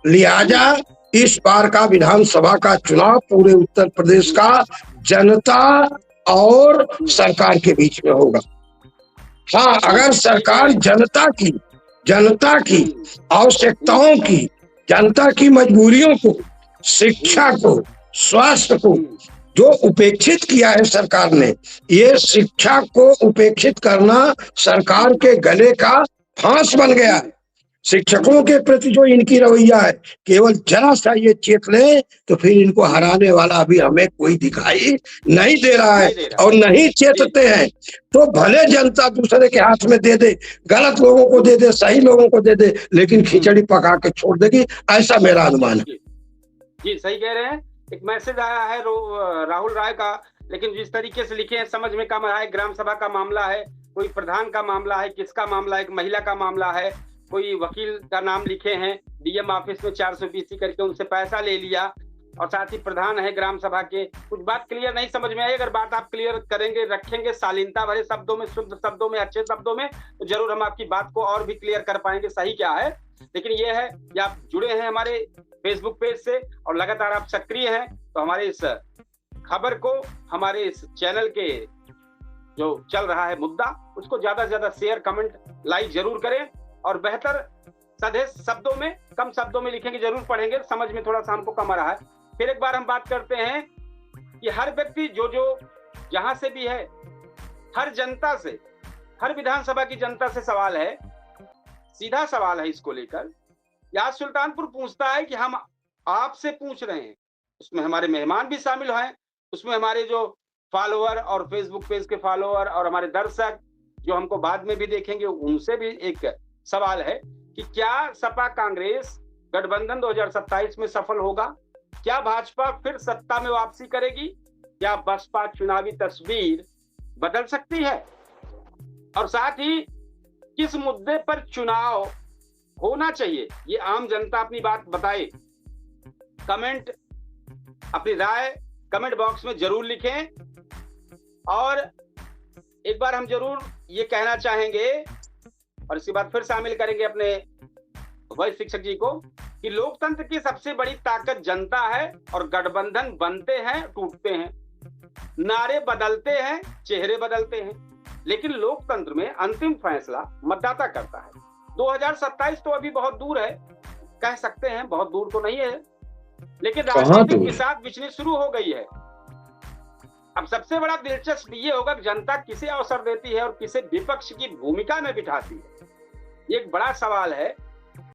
लिहाजा इस बार का विधानसभा का चुनाव पूरे उत्तर प्रदेश का जनता और सरकार के बीच में होगा। हाँ, अगर सरकार जनता की आवश्यकताओं की, जनता की मजबूरियों को, शिक्षा को, स्वास्थ्य को जो उपेक्षित किया है सरकार ने, ये शिक्षा को उपेक्षित करना सरकार के गले का फांस बन गया है। शिक्षकों के प्रति जो इनकी रवैया है, केवल जरा सा ये चेत ले तो फिर इनको हराने वाला भी हमें कोई दिखाई नहीं दे रहा है, और नहीं चेतते हैं तो भले जनता दूसरे के हाथ में दे दे, गलत लोगों को दे दे, सही लोगों को दे दे, लेकिन खिचड़ी पका के छोड़ देगी, ऐसा मेरा अनुमान है। जी सही कह रहे हैं। एक मैसेज आया है राहुल राय का, लेकिन जिस तरीके से लिखे हैं समझ में कम आया है। ग्राम सभा का मामला है, कोई प्रधान का मामला है, किसका मामला है, एक महिला का मामला है, कोई वकील का नाम लिखे हैं, डीएम ऑफिस में 420 करके उनसे पैसा ले लिया, और साथ ही प्रधान है ग्राम सभा के। कुछ बात क्लियर नहीं समझ में आई, अगर बात आप क्लियर करेंगे, रखेंगे शालीनता भरे शब्दों में, शुद्ध शब्दों में, अच्छे शब्दों में, तो जरूर हम आपकी बात को और भी क्लियर कर पाएंगे सही क्या है। लेकिन ये है कि आप जुड़े हैं हमारे फेसबुक पेज से और लगातार आप सक्रिय हैं, तो हमारे इस खबर को, हमारे इस चैनल के जो चल रहा है मुद्दा, उसको ज्यादा से ज्यादा शेयर, कमेंट, लाइक जरूर करें, और बेहतर सधे शब्दों में, कम शब्दों में लिखेंगे, जरूर पढ़ेंगे, समझ में थोड़ा सा हमको कम आ रहा है। फिर एक बार हम बात करते हैं कि हर व्यक्ति जो जहां से भी है, हर जनता से, हर विधानसभा की जनता से सवाल है, सीधा सवाल है इसको लेकर। याद सुल्तानपुर पूछता है कि हम आपसे पूछ रहे हैं, उसमें हमारे मेहमान भी शामिल हैं, उसमें हमारे जो फॉलोअर और फेसबुक पेज के फॉलोअर और हमारे दर्शक जो हमको बाद में भी देखेंगे, उनसे भी एक सवाल है कि क्या सपा कांग्रेस गठबंधन 2027 में सफल होगा? क्या भाजपा फिर सत्ता में वापसी करेगी? क्या बसपा चुनावी तस्वीर बदल सकती है? और साथ ही किस मुद्दे पर चुनाव होना चाहिए, ये आम जनता अपनी बात बताए। कमेंट, अपनी राय कमेंट बॉक्स में जरूर लिखें। और एक बार हम जरूर ये कहना चाहेंगे, और इसके बाद फिर शामिल करेंगे अपने वैश्य शिक्षक जी को, कि लोकतंत्र की सबसे बड़ी ताकत जनता है, और गठबंधन बनते हैं, टूटते हैं, नारे बदलते हैं, चेहरे बदलते हैं, लेकिन लोकतंत्र में अंतिम फैसला मतदाता करता है। 2027 तो अभी बहुत दूर है, कह सकते हैं बहुत दूर तो नहीं है, लेकिन राजनीति के साथ बिछनी शुरू हो गई है। अब सबसे बड़ा दिलचस्प ये होगा कि जनता किसे अवसर देती है और किसे विपक्ष की भूमिका में बिठाती है। ये एक बड़ा सवाल है